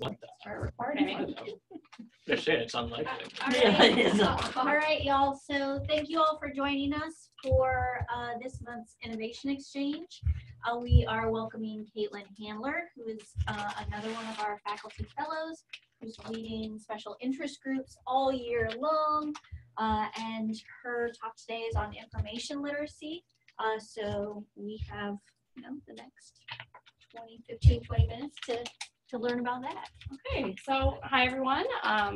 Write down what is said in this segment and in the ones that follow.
want that. Start recording. Just saying, it's unlikely. All right, y'all. So thank you all for joining us for this month's Innovation Exchange. We are welcoming Katelyn Handler, who is another one of our faculty fellows, who's leading special interest groups all year long. And her talk today is on information literacy. So we have, the next 20 minutes to learn about that. Okay, so hi everyone.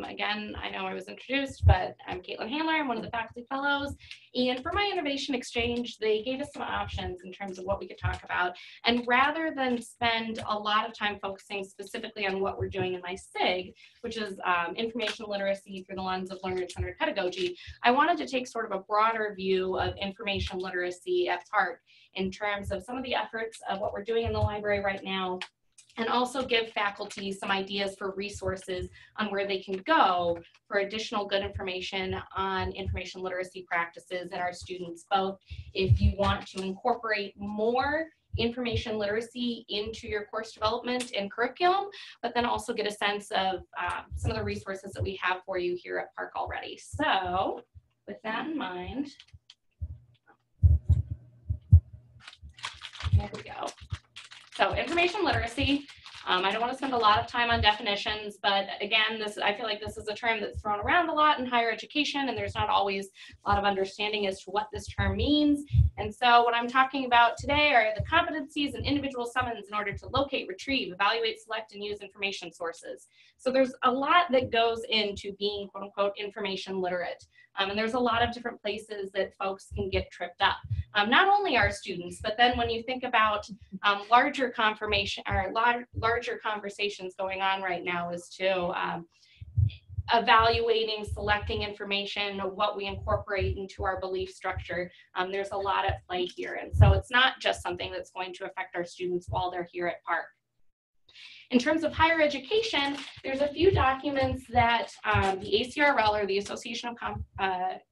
Again, I know I was introduced, but I'm Katelyn Handler. I'm one of the faculty fellows. And for my innovation exchange, they gave us some options in terms of what we could talk about. And rather than spend a lot of time focusing specifically on what we're doing in my SIG, which is information literacy through the lens of learner-centered pedagogy, I wanted to take sort of a broader view of information literacy at Park in terms of some of the efforts of what we're doing in the library right now, and also give faculty some ideas for resources on where they can go for additional good information on information literacy practices and our students, both if you want to incorporate more information literacy into your course development and curriculum, but then also get a sense of some of the resources that we have for you here at Park already. So with that in mind, there we go. So information literacy, I don't want to spend a lot of time on definitions, but again, I feel like this is a term that's thrown around a lot in higher education, and there's not always a lot of understanding as to what this term means. And so what I'm talking about today are the competencies and individual summons in order to locate, retrieve, evaluate, select, and use information sources. So there's a lot that goes into being quote unquote information literate. And there's a lot of different places that folks can get tripped up. Not only our students, but then when you think about larger conversations going on right now as to evaluating, selecting information, what we incorporate into our belief structure. There's a lot at play here. And so it's not just something that's going to affect our students while they're here at Park. In terms of higher education, there's a few documents that the ACRL, or the Association of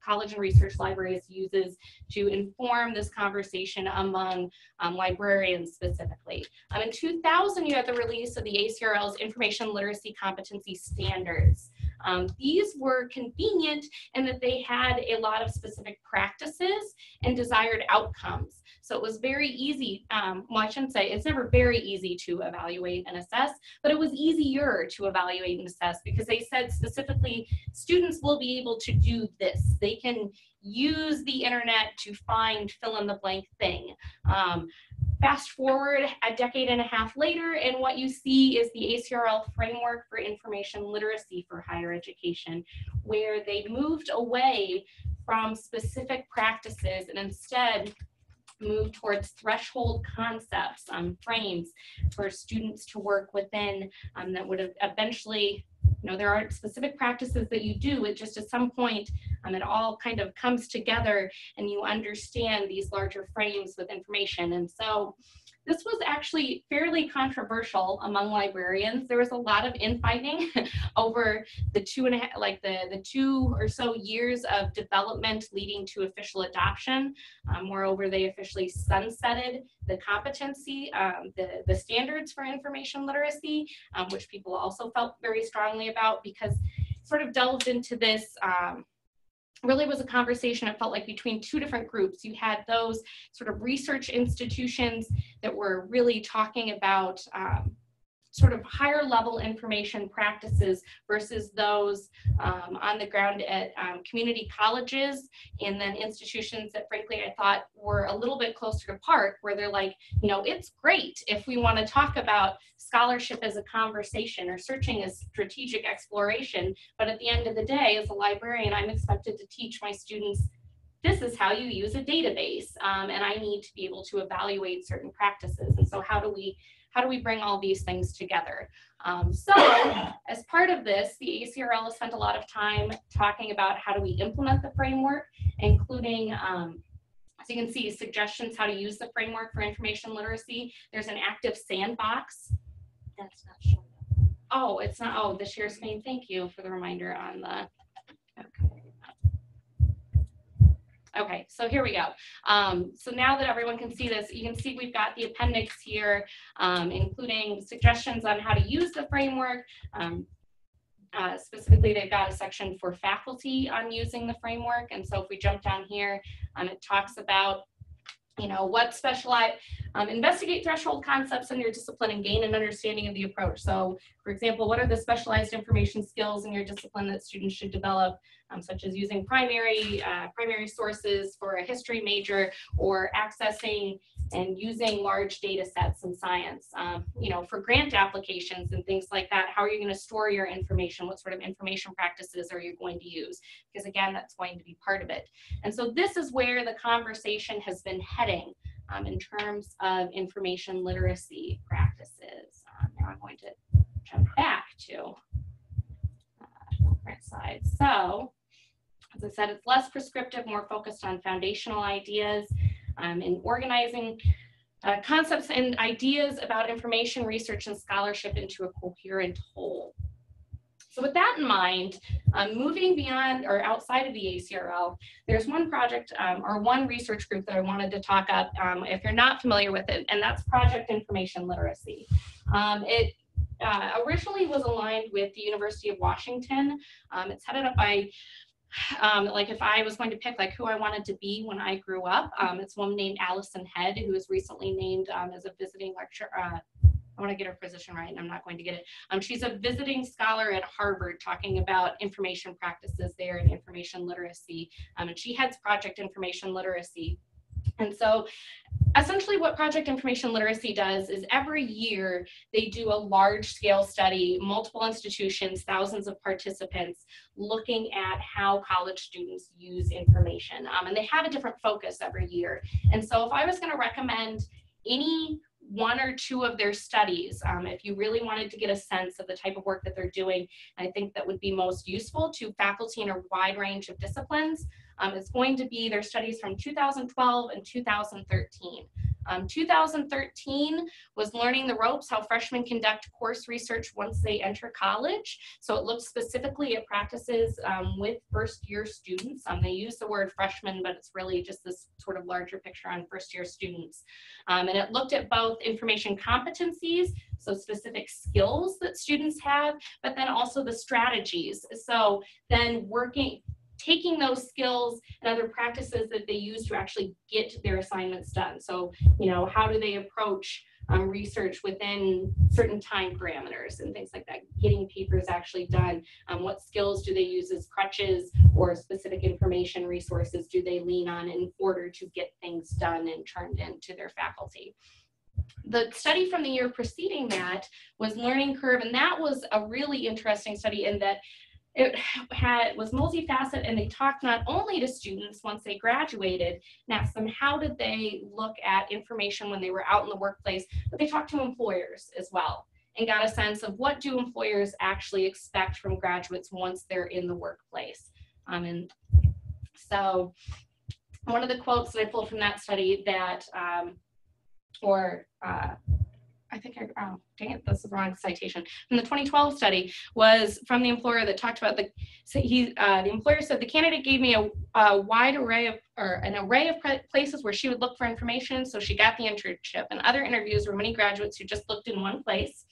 College and Research Libraries, uses to inform this conversation among librarians specifically. In 2000, you had the release of the ACRL's Information Literacy Competency Standards. These were convenient in that they had a lot of specific practices and desired outcomes. So it was very easy, well, I shouldn't say, it's never very easy to evaluate and assess, but it was easier to evaluate and assess because they said specifically, students will be able to do this. They can use the internet to find fill in the blank thing. Fast forward a decade and a half later, and what you see is the ACRL framework for information literacy for higher education, where they moved away from specific practices and instead move towards threshold concepts, frames for students to work within that would eventually, there are specific practices that you do. It just at some point, it all kind of comes together and you understand these larger frames with information. And so this was actually fairly controversial among librarians. There was a lot of infighting over the the 2 or so years of development leading to official adoption. Moreover, they officially sunsetted the competency, the standards for information literacy, which people also felt very strongly about because it sort of delved into this really was a conversation, it felt like, between two different groups. You had those sort of research institutions that were really talking about sort of higher level information practices versus those on the ground at community colleges, and then institutions that frankly I thought were a little bit closer to Park, where they're like, it's great if we want to talk about scholarship as a conversation or searching as strategic exploration, but at the end of the day, as a librarian, I'm expected to teach my students this is how you use a database, and I need to be able to evaluate certain practices. And so how do we bring all these things together? So as part of this, the ACRL has spent a lot of time talking about how do we implement the framework, including, as you can see, suggestions how to use the framework for information literacy. There's an active sandbox. That's not showing up. Oh, it's not, oh, the share screen. Thank you for the reminder on the, okay. Okay, so here we go. So now that everyone can see this, you can see we've got the appendix here, including suggestions on how to use the framework. Specifically, they've got a section for faculty on using the framework. And so if we jump down here, it talks about what specialized, investigate threshold concepts in your discipline and gain an understanding of the approach. So for example, what are the specialized information skills in your discipline that students should develop, such as using primary sources for a history major, or accessing and using large data sets in science, for grant applications and things like that. How are you going to store your information? What sort of information practices are you going to use? Because again, that's going to be part of it. And so this is where the conversation has been heading in terms of information literacy practices. Now I'm going to jump back to the current slide. So, as I said, it's less prescriptive, more focused on foundational ideas in organizing concepts and ideas about information, research, and scholarship into a coherent whole. So with that in mind, moving beyond or outside of the ACRL, there's one project or one research group that I wanted to talk up if you're not familiar with it, and that's Project Information Literacy. It originally was aligned with the University of Washington. It's headed up by, like if I was going to pick like who I wanted to be when I grew up, it's one named Allison Head, who was recently named as a visiting lecturer. I want to get her position right, and I'm not going to get it. She's a visiting scholar at Harvard talking about information practices there and information literacy. And she heads Project Information Literacy. And so essentially what Project Information Literacy does is every year they do a large scale study, multiple institutions, thousands of participants, looking at how college students use information. And they have a different focus every year. And so if I was going to recommend any one or two of their studies, if you really wanted to get a sense of the type of work that they're doing, I think that would be most useful to faculty in a wide range of disciplines. It's going to be their studies from 2012 and 2013. 2013 was learning the ropes, how freshmen conduct course research once they enter college. So it looks specifically at practices with first-year students. They use the word freshman, but it's really just this sort of larger picture on first-year students. And it looked at both information competencies, so specific skills that students have, but then also the strategies. So then taking those skills and other practices that they use to actually get their assignments done. So, how do they approach research within certain time parameters and things like that, getting papers actually done? What skills do they use as crutches or specific information resources do they lean on in order to get things done and turned into their faculty? The study from the year preceding that was Learning Curve, and that was a really interesting study in that it was multifaceted, and they talked not only to students once they graduated and asked them how did they look at information when they were out in the workplace, but they talked to employers as well and got a sense of what do employers actually expect from graduates once they're in the workplace. And so one of the quotes that I pulled from that study that, I think oh, dang it, this is the wrong citation. From the 2012 study was from the employer that talked about the employer said the candidate gave me a wide array of, or an array of places where she would look for information, so she got the internship. And other interviews were many graduates who just looked in one place,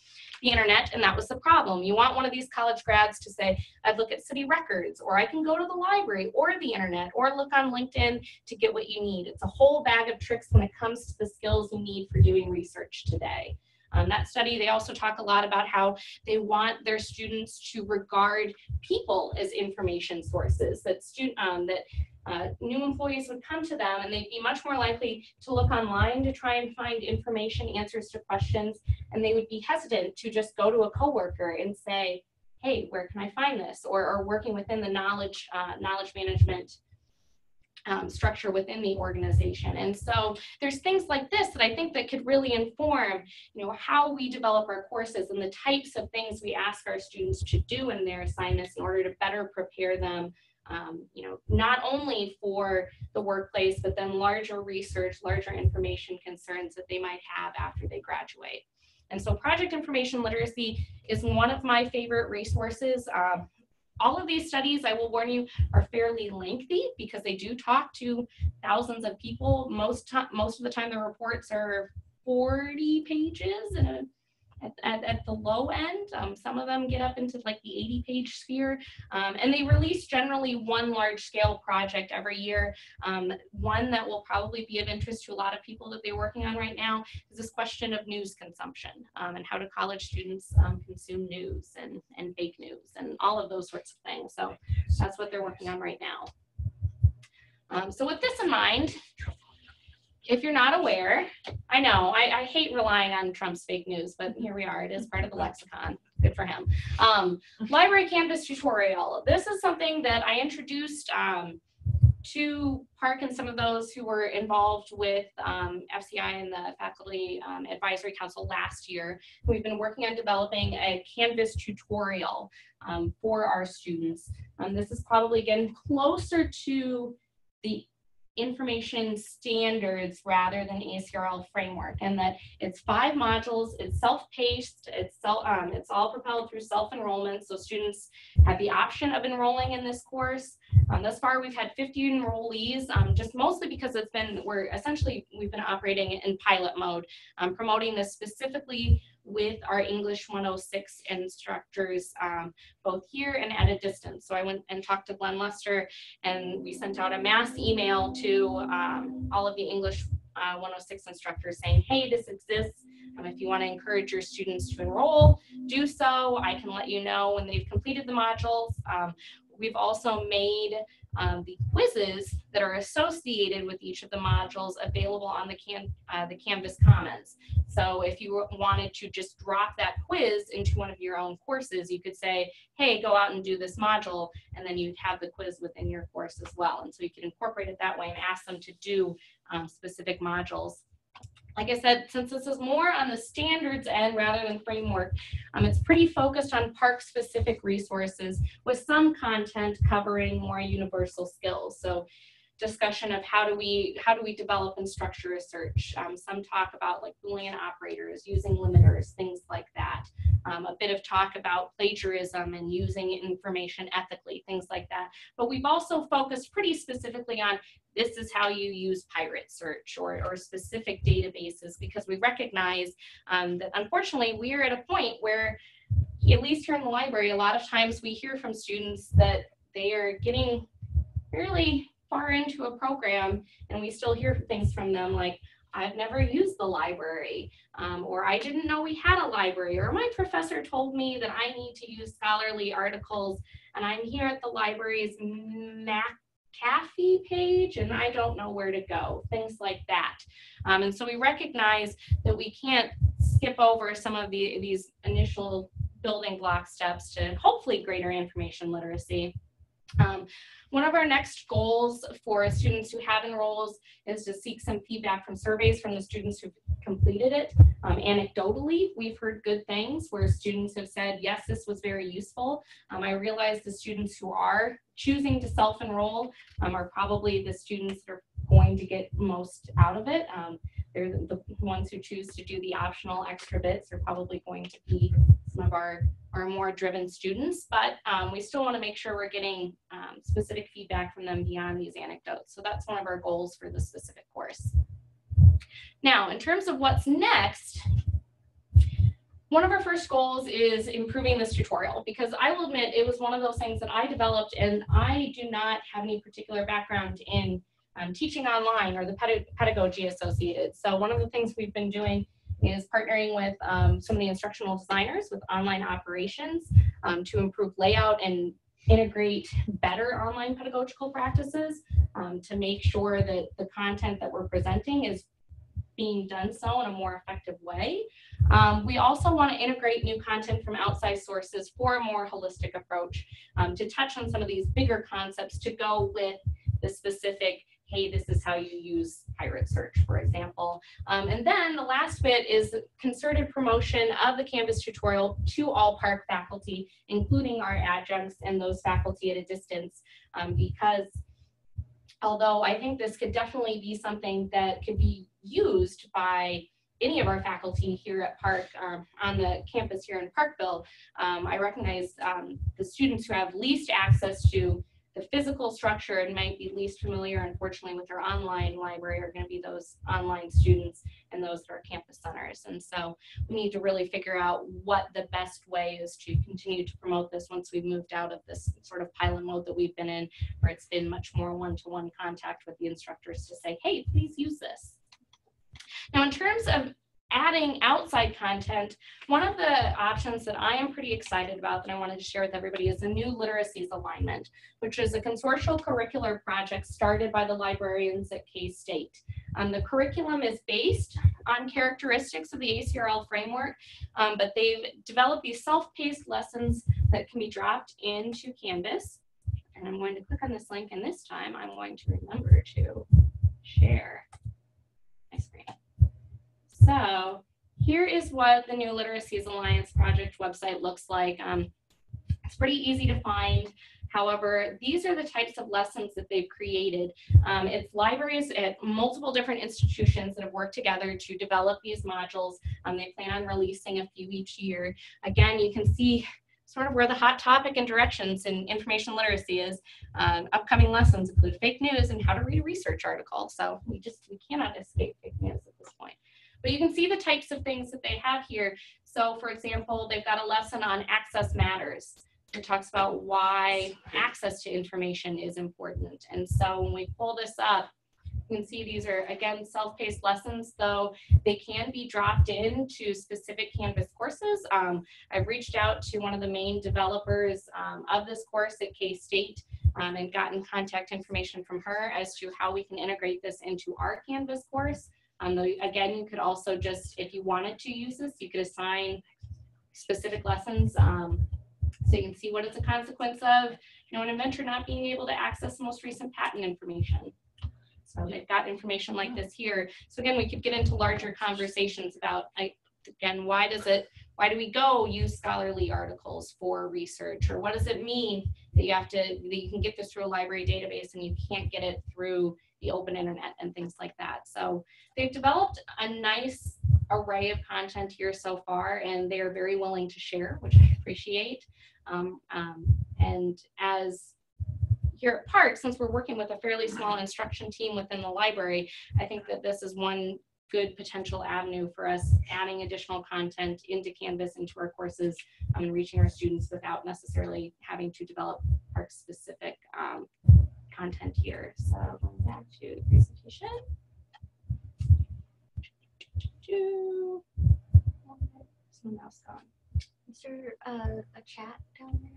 the internet, and that was the problem. You want one of these college grads to say, I'd look at city records, or I can go to the library or the internet, or look on LinkedIn to get what you need. It's a whole bag of tricks when it comes to the skills you need for doing research today. That study, they also talk a lot about how they want their students to regard people as information sources, that new employees would come to them and they'd be much more likely to look online to try and find information, answers to questions, and they would be hesitant to just go to a coworker and say, hey, where can I find this? Or working within the knowledge management structure within the organization. And so there's things like this that I think that could really inform, how we develop our courses and the types of things we ask our students to do in their assignments in order to better prepare them, not only for the workplace, but then larger research, larger information concerns that they might have after they graduate. And so Project Information Literacy is one of my favorite resources. All of these studies, I will warn you, are fairly lengthy because they do talk to thousands of people. Most of the time, the reports are 40 pages and at the low end. Some of them get up into like the 80-page sphere, and they release generally one large-scale project every year. One that will probably be of interest to a lot of people that they're working on right now is this question of news consumption, and how do college students consume news and fake news and all of those sorts of things. So that's what they're working on right now. So with this in mind, if you're not aware, I know, I hate relying on Trump's fake news, but here we are. It is part of the lexicon. Good for him. Library Canvas tutorial. This is something that I introduced to Park and some of those who were involved with FCI and the Faculty Advisory Council last year. We've been working on developing a Canvas tutorial for our students. This is probably getting closer to the information standards rather than ACRL framework, and that it's 5 modules, it's self-paced, it's all propelled through self-enrollment, so students have the option of enrolling in this course. Thus far, we've had 50 enrollees, just mostly because we've been operating in pilot mode, promoting this specifically with our English 106 instructors, both here and at a distance. So I went and talked to Glenn Lester, and we sent out a mass email to all of the English 106 instructors saying, hey, this exists. If you want to encourage your students to enroll, do so. I can let you know when they've completed the modules. We've also made the quizzes that are associated with each of the modules available on the Canvas Commons. So if you wanted to just drop that quiz into one of your own courses, you could say, hey, go out and do this module, and then you'd have the quiz within your course as well. And so you can incorporate it that way and ask them to do specific modules. Like I said, since this is more on the standards end rather than framework, it's pretty focused on park-specific resources with some content covering more universal skills. So discussion of how do we develop and structure a search. Some talk about like Boolean operators, using limiters, things like that. A bit of talk about plagiarism and using information ethically, things like that. But we've also focused pretty specifically on this is how you use pirate search or specific databases, because we recognize that unfortunately we are at a point where, at least here in the library, a lot of times we hear from students that they are getting fairly far into a program and we still hear things from them like, I've never used the library, or I didn't know we had a library, or my professor told me that I need to use scholarly articles and I'm here at the library's McAfee page and I don't know where to go, things like that. And so we recognize that we can't skip over some of these initial building block steps to hopefully greater information literacy. One of our next goals for students who have enrolled is to seek some feedback from surveys from the students who've completed it. Anecdotally, we've heard good things where students have said, yes, this was very useful. I realize the students who are choosing to self-enroll are probably the students that are going to get most out of it. They're the ones who choose to do the optional extra bits are probably going to be some of our more driven students, but we still want to make sure we're getting specific feedback from them beyond these anecdotes. So that's one of our goals for this specific course. Now, in terms of what's next, one of our first goals is improving this tutorial, because I will admit it was one of those things that I developed, and I do not have any particular background in teaching online or the pedagogy associated. So one of the things we've been doing is partnering with some of the instructional designers with online operations to improve layout and integrate better online pedagogical practices to make sure that the content that we're presenting is being done so in a more effective way. We also want to integrate new content from outside sources for a more holistic approach to touch on some of these bigger concepts to go with the specific, hey, this is how you use pirate search, for example. And then the last bit is concerted promotion of the Canvas tutorial to all Park faculty, including our adjuncts and those faculty at a distance, because although I think this could definitely be something that could be used by any of our faculty here at Park, on the campus here in Parkville, I recognize the students who have least access to the physical structure and might be least familiar, unfortunately, with our online library are going to be those online students and those that are campus centers. And so we need to really figure out what the best way is to continue to promote this once we've moved out of this sort of pilot mode that we've been in, where it's been much more one-to-one contact with the instructors to say, hey, please use this. Now, in terms of adding outside content, one of the options that I am pretty excited about that I wanted to share with everybody is the new literacies alignment, which is a consortial curricular project started by the librarians at K-State. The curriculum is based on characteristics of the ACRL framework, but they've developed these self-paced lessons that can be dropped into Canvas. And I'm going to click on this link, and this time I'm going to remember to share my screen. So here is what the New Literacies Alliance project website looks like. It's pretty easy to find. However, these are the types of lessons that they've created. It's libraries at multiple different institutions that have worked together to develop these modules. They plan on releasing a few each year. Again, you can see sort of where the hot topic and directions in information literacy is. Upcoming lessons include fake news and how to read a research article. So we cannot escape fake news at this point. But you can see the types of things that they have here. So for example, they've got a lesson on access matters. It talks about why access to information is important. And so when we pull this up, you can see these are, again, self-paced lessons, though they can be dropped into specific Canvas courses. I've reached out to one of the main developers of this course at K-State and gotten contact information from her as to how we can integrate this into our Canvas course. Again, you could also just, if you wanted to use this, you could assign specific lessons so you can see what is the consequence of, an inventor not being able to access the most recent patent information. So they've got information like this here. So again, we could get into larger conversations about, again, why do we go use scholarly articles for research, or what does it mean that you can get this through a library database and you can't get it through the open internet and things like that. So they've developed a nice array of content here so far, and they are very willing to share, which I appreciate. And as here at Park, since we're working with a fairly small instruction team within the library, I think that this is one good potential avenue for us adding additional content into Canvas, into our courses, and reaching our students without necessarily having to develop Park specific content here. So going back to the presentation. My mouse gone. Is there a chat down there?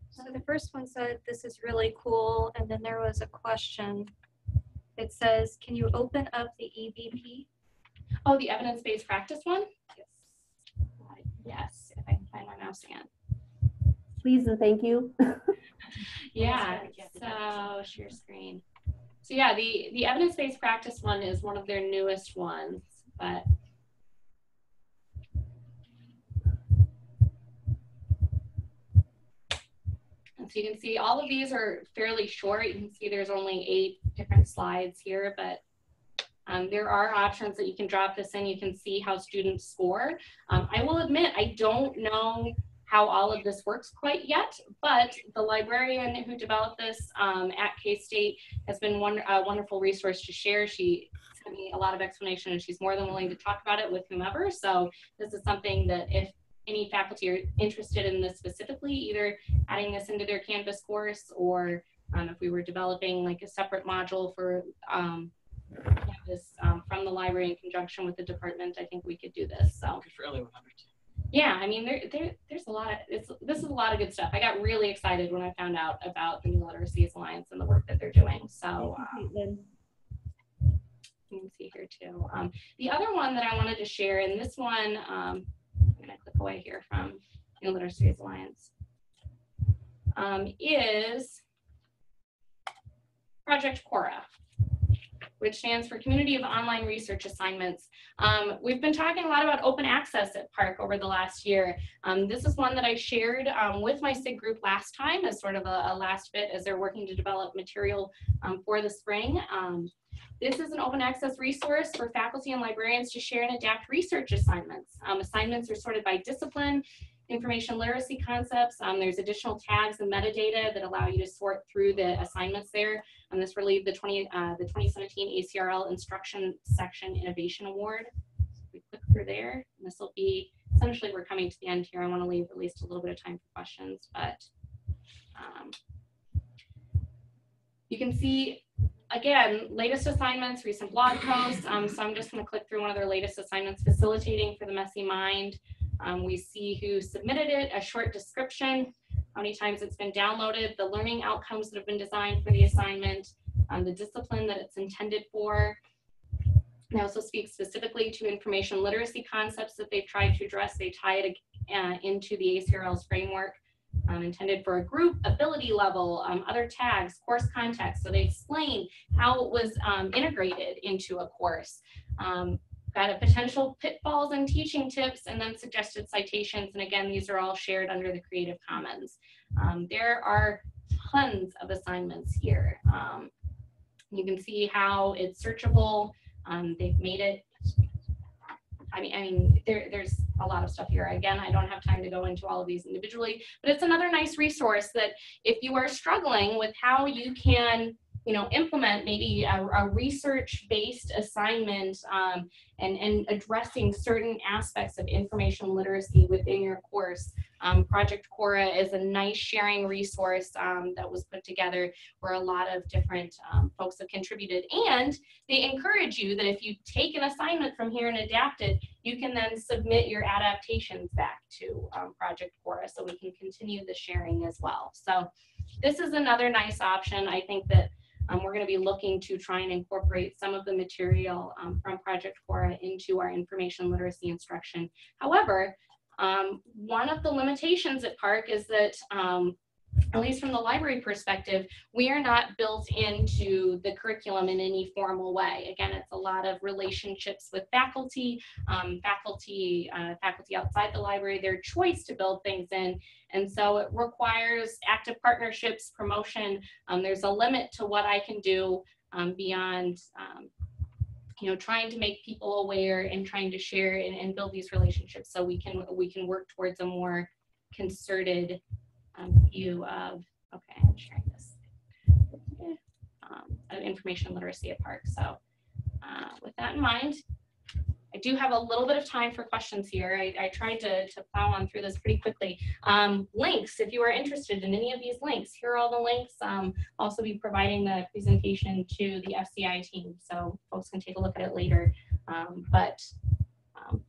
So the first one said, this is really cool. And then there was a question. It says, can you open up the EBP? Oh, the evidence-based practice one? Yes. Yes, if I can find my mouse again. Please and thank you. Yeah, so share screen. So yeah, the evidence-based practice one is one of their newest ones, but and so you can see all of these are fairly short. You can see there's only 8 different slides here, but there are options that you can drop this in. You can see how students score. I will admit, I don't know how all of this works quite yet, but the librarian who developed this at K-State has been a wonderful resource to share. She sent me a lot of explanation, and she's more than willing to talk about it with whomever. So this is something that if any faculty are interested in this specifically, either adding this into their Canvas course, or if we were developing like a separate module for Canvas from the library in conjunction with the department, I think we could do this. So Good for early 100. yeah, I mean, there's a lot of, this is a lot of good stuff. I got really excited when I found out about the New Literacies Alliance and the work that they're doing. So you can see here too. The other one that I wanted to share, and this one, I'm gonna click away here from New Literacies Alliance, is Project Cora, which stands for Community of Online Research Assignments. We've been talking a lot about open access at Park over the last year. This is one that I shared with my SIG group last time as sort of a last bit as they're working to develop material for the spring. This is an open access resource for faculty and librarians to share and adapt research assignments. Assignments are sorted by discipline, information literacy concepts. There's additional tags and metadata that allow you to sort through the assignments there. And this relieved the 2017 ACRL Instruction Section Innovation Award. So if we click through there, and this will be, essentially we're coming to the end here. I want to leave at least a little bit of time for questions, but you can see, again, latest assignments, recent blog posts. So I'm just going to click through one of their latest assignments, Facilitating for the Messy Mind. We see who submitted it, a short description, how many times it's been downloaded, the learning outcomes that have been designed for the assignment, the discipline that it's intended for. They also speak specifically to information literacy concepts that they've tried to address. They tie it into the ACRL's framework. Intended for a group, ability level, other tags, course context. So they explain how it was integrated into a course. Got a potential pitfalls and teaching tips, and then suggested citations. And again, these are all shared under the Creative Commons. There are tons of assignments here. You can see how it's searchable. They've made it. I mean, there's a lot of stuff here. Again, I don't have time to go into all of these individually, but it's another nice resource that if you are struggling with how you can, implement maybe a research-based assignment and addressing certain aspects of information literacy within your course. Project Cora is a nice sharing resource that was put together where a lot of different folks have contributed. And they encourage you that if you take an assignment from here and adapt it, you can then submit your adaptations back to Project Cora so we can continue the sharing as well. So this is another nice option. I think that we're going to be looking to try and incorporate some of the material from Project Cora into our information literacy instruction. However, one of the limitations at Park is that, at least from the library perspective, we are not built into the curriculum in any formal way. Again, it's a lot of relationships with faculty, faculty outside the library, their choice to build things in. And so it requires active partnerships, promotion. There's a limit to what I can do beyond trying to make people aware and trying to share and build these relationships so we can work towards a more concerted view of, okay, I'm sharing this, of information literacy at Park. So with that in mind, I do have a little bit of time for questions here. I tried to plow on through this pretty quickly. Links, if you are interested in any of these links, here are all the links. Also be providing the presentation to the FCI team, so folks can take a look at it later.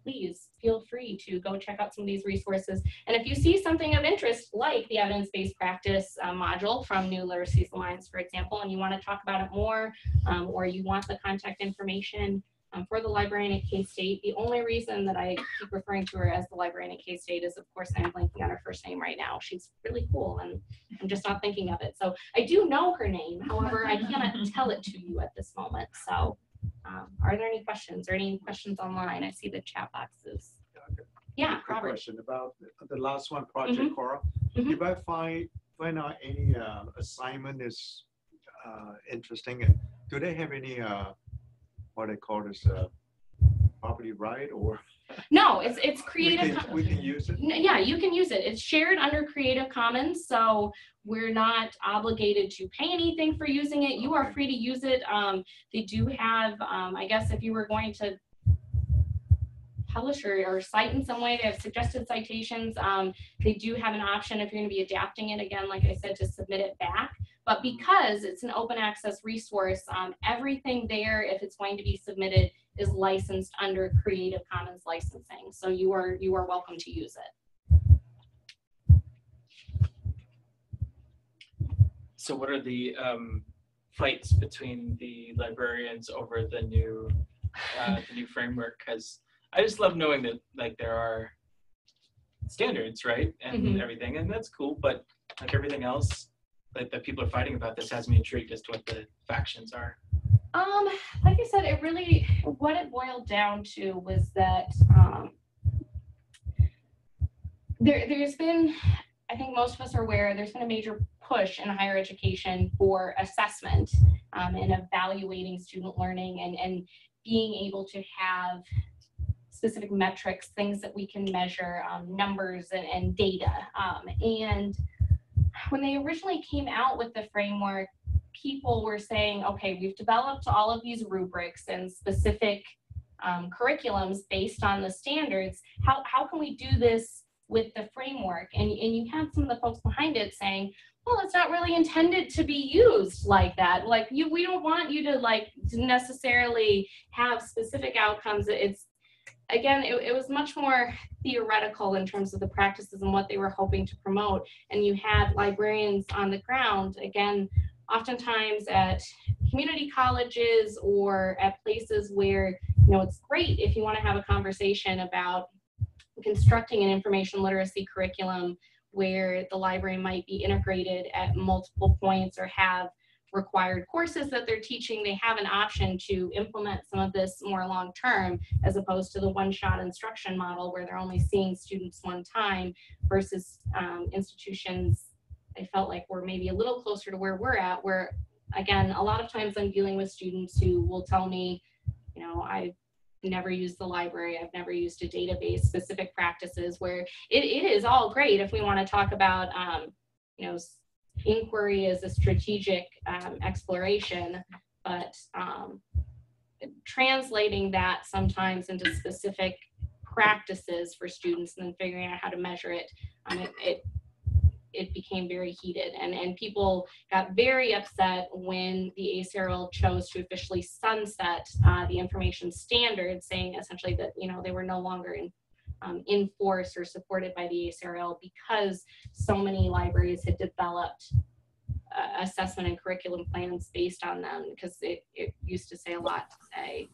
Please feel free to go check out some of these resources. And if you see something of interest, like the evidence-based practice module from New Literacies Alliance, for example, and you want to talk about it more, or you want the contact information for the librarian at K-State. The only reason that I keep referring to her as the librarian at K-State is, of course, I'm blanking on her first name right now. She's really cool, and I'm just not thinking of it. So I do know her name. However, I cannot tell it to you at this moment. So are there any questions or any questions online? I see the chat boxes. Yeah, Quick Robert. question about the last one, Project Cora. If I find out any assignment is interesting, and do they have any what they call this property right, or No, it's Creative. we can use it? Yeah, you can use it. It's shared under Creative Commons, so we're not obligated to pay anything for using it. You are free to use it. They do have, I guess if you were going to publish or cite in some way, they have suggested citations. They do have an option if you're going to be adapting it, again, like I said, to submit it back. But because it's an open access resource, everything there, if it's going to be submitted, is licensed under Creative Commons licensing. So you are welcome to use it. So what are the fights between the librarians over the new framework? Because I just love knowing that like there are standards, right, and everything, and that's cool. But like everything else, like that people are fighting about, this has me intrigued as to what the factions are. Like I said, it really, what it boiled down to was that there's been I think most of us are aware there's been a major push in higher education for assessment and evaluating student learning and being able to have specific metrics, things that we can measure, numbers and data. And when they originally came out with the framework, people were saying, okay, we've developed all of these rubrics and specific curriculums based on the standards. How can we do this with the framework? And you had some of the folks behind it saying, well, it's not really intended to be used like that. Like we don't want you to to necessarily have specific outcomes. It's, again, it was much more theoretical in terms of the practices and what they were hoping to promote. And you had librarians on the ground, again, oftentimes at community colleges or at places where, it's great if you want to have a conversation about constructing an information literacy curriculum where the library might be integrated at multiple points or have required courses that they're teaching. They have an option to implement some of this more long term, as opposed to the one-shot instruction model where they're only seeing students one time, versus institutions I felt like were maybe a little closer to where we're at, where, again, a lot of times I'm dealing with students who will tell me, I've never used the library, I've never used a database, specific practices where it is all great if we want to talk about, inquiry as a strategic exploration, but translating that sometimes into specific practices for students and then figuring out how to measure it, it became very heated, and people got very upset when the ACRL chose to officially sunset the information standards, saying essentially that they were no longer in force or supported by the ACRL because so many libraries had developed assessment and curriculum plans based on them, because it used to say a lot to say,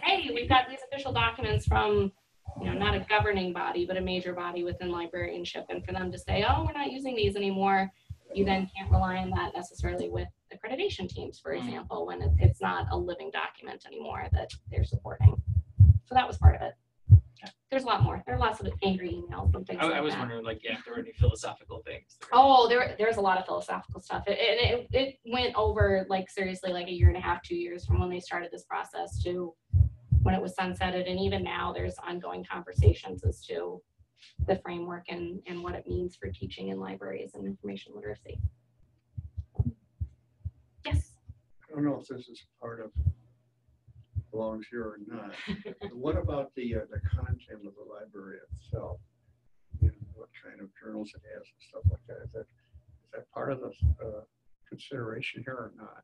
hey, we've got these official documents from not a governing body, but a major body within librarianship. And for them to say, oh, we're not using these anymore, you then can't rely on that necessarily with accreditation teams, for example, when it's not a living document anymore that they're supporting. So that was part of it. There's a lot more. There are lots of angry emails and things like that. I was wondering, if there were any philosophical things. Oh, there's a lot of philosophical stuff. It went over, seriously, a year and a half, 2 years from when they started this process to when it was sunsetted. And even now there's ongoing conversations as to the framework and what it means for teaching in libraries and information literacy. Yes? I don't know if this is part of belongs here or not. What about the content of the library itself? What kind of journals it has and stuff like that. Is that part of the consideration here or not?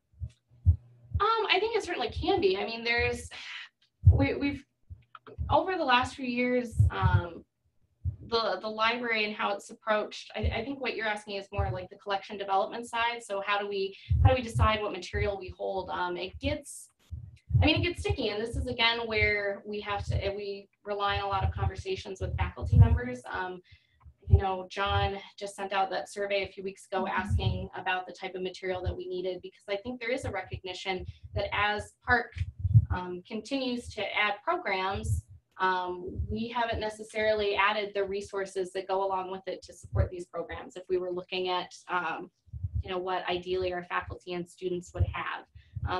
I think it certainly can be. I mean, we've over the last few years, the library and how it's approached. I think what you're asking is more like the collection development side. So how do we decide what material we hold? It gets sticky, and this is again where we rely on a lot of conversations with faculty members. John just sent out that survey a few weeks ago asking about the type of material that we needed, because I think there is a recognition that as Park continues to add programs, we haven't necessarily added the resources that go along with it to support these programs. If we were looking at, what ideally our faculty and students would have.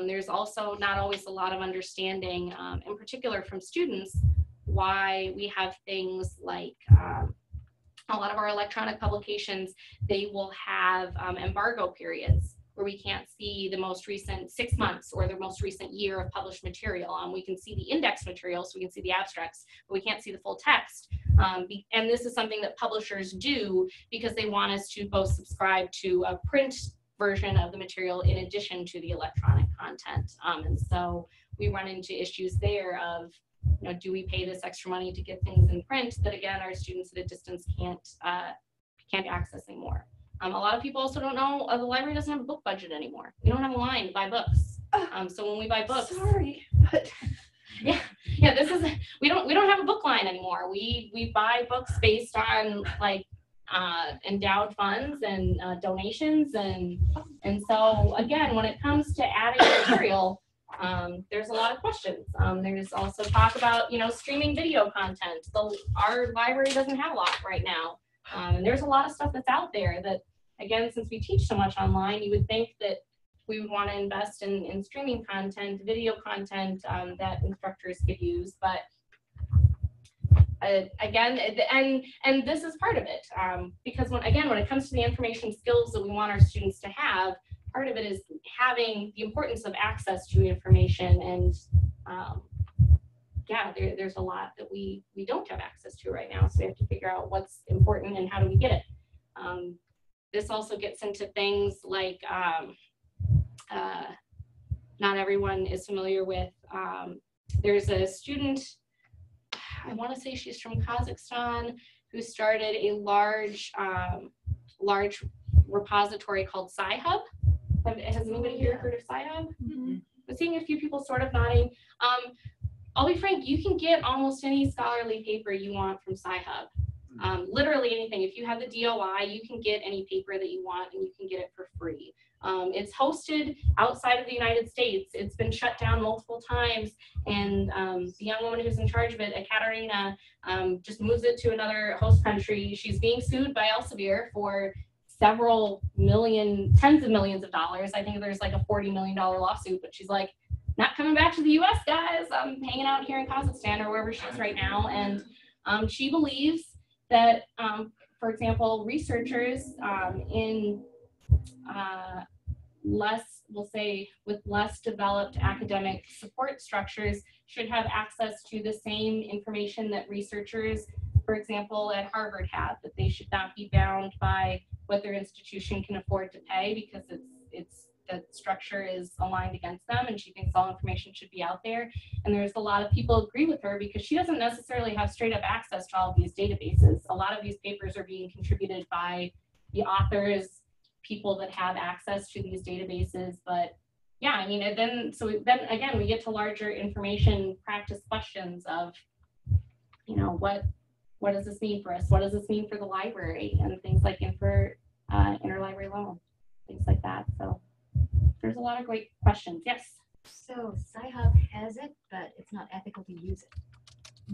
There's also not always a lot of understanding, in particular from students, why we have things like a lot of our electronic publications, they will have embargo periods where we can't see the most recent 6 months or the most recent year of published material. We can see the index material, so we can see the abstracts, but we can't see the full text. And this is something that publishers do because they want us to both subscribe to a print version of the material in addition to the electronic content. And so we run into issues there of, do we pay this extra money to get things in print that, again, our students at a distance can't access anymore. A lot of people also don't know the library doesn't have a book budget anymore. We don't have a line to buy books. So when we buy books, but this is we don't have a book line anymore. We buy books based on endowed funds and donations, and so again, when it comes to adding material, there's a lot of questions. There's also talk about streaming video content. Our library doesn't have a lot right now. And there's a lot of stuff that's out there that, again, since we teach so much online, you would think that we would want to invest in streaming content, video content that instructors could use. But again, and this is part of it, because when it comes to the information skills that we want our students to have, part of it is having the importance of access to information. And yeah, there's a lot that we don't have access to right now, so we have to figure out what's important and how do we get it. This also gets into things like not everyone is familiar with, there's a student, I want to say she's from Kazakhstan, who started a large repository called Sci-Hub. Has anybody here heard of Sci-Hub? Mm-hmm. I'm seeing a few people sort of nodding. I'll be frank, you can get almost any scholarly paper you want from Sci-Hub. Literally anything. If you have the DOI, you can get any paper that you want and you can get it for free. It's hosted outside of the United States. It's been shut down multiple times, and the young woman who's in charge of it, Katelyn, just moves it to another host country. She's being sued by Elsevier for several million, tens of millions of dollars. I think there's like a $40 million lawsuit, but she's like, not coming back to the US, guys. I'm hanging out here in Kazakhstan or wherever she is right now. And she believes that, for example, researchers in with less developed academic support structures should have access to the same information that researchers, for example, at Harvard have, that they should not be bound by what their institution can afford to pay because the structure is aligned against them, and she thinks all information should be out there. And there's a lot of people agree with her because she doesn't necessarily have straight up access to all of these databases. A lot of these papers are being contributed by the authors, people that have access to these databases. But yeah, I mean, then again, we get to larger information practice questions of, you know, what does this mean for us? What does this mean for the library? And things like interlibrary loan, things like that. So there's a lot of great questions. Yes? So Sci-Hub has it, but it's not ethical to use it.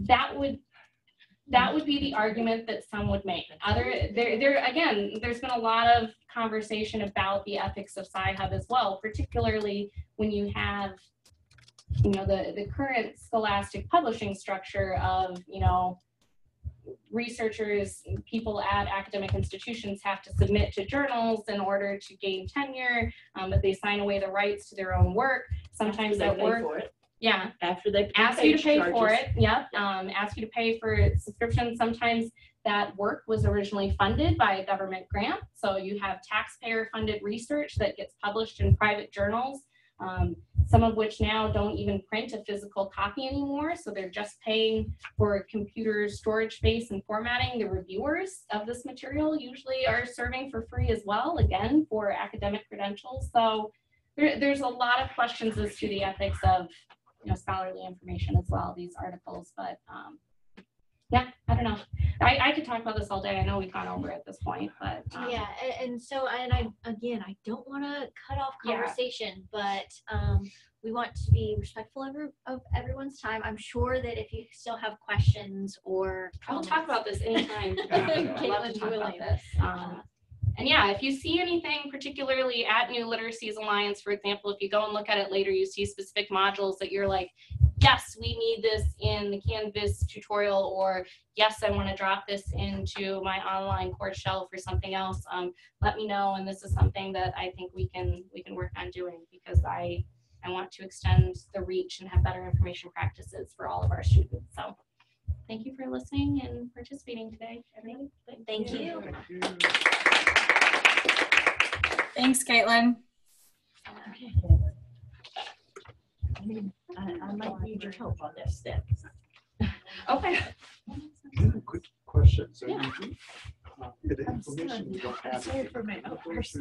That would be the argument that some would make. Again, there's been a lot of conversation about the ethics of Sci-Hub as well, particularly when you have, you know, the current scholastic publishing structure of, you know, researchers, people at academic institutions have to submit to journals in order to gain tenure, but they sign away the rights to their own work. Sometimes that work, yeah, after they ask you to pay for it. Yep, ask you to pay for subscription. Sometimes that work was originally funded by a government grant, so you have taxpayer-funded research that gets published in private journals. Some of which now don't even print a physical copy anymore, so they're just paying for computer storage space and formatting. The reviewers of this material usually are serving for free as well, again, for academic credentials. So there's a lot of questions as to the ethics of, you know, scholarly information as well, these articles, but yeah, I don't know. I could talk about this all day. I know we've gone over at this point, but yeah, and I don't want to cut off conversation, but we want to be respectful of everyone's time. I'm sure that if you still have questions or comments, I'll talk about this anytime. I'd love to talk about this. And yeah, if you see anything particularly at New Literacies Alliance, for example, if you go and look at it later, you see specific modules that you're like, yes, we need this in the Canvas tutorial, or yes, I want to drop this into my online course shelf or something else. Let me know, and this is something that I think we can work on doing, because I want to extend the reach and have better information practices for all of our students. So thank you for listening and participating today, everybody. Thank you. Thanks, Katelyn. Okay. I might need your help on this then. Okay. Quick question. So Yeah. the information you don't have. Sorry for my outburst.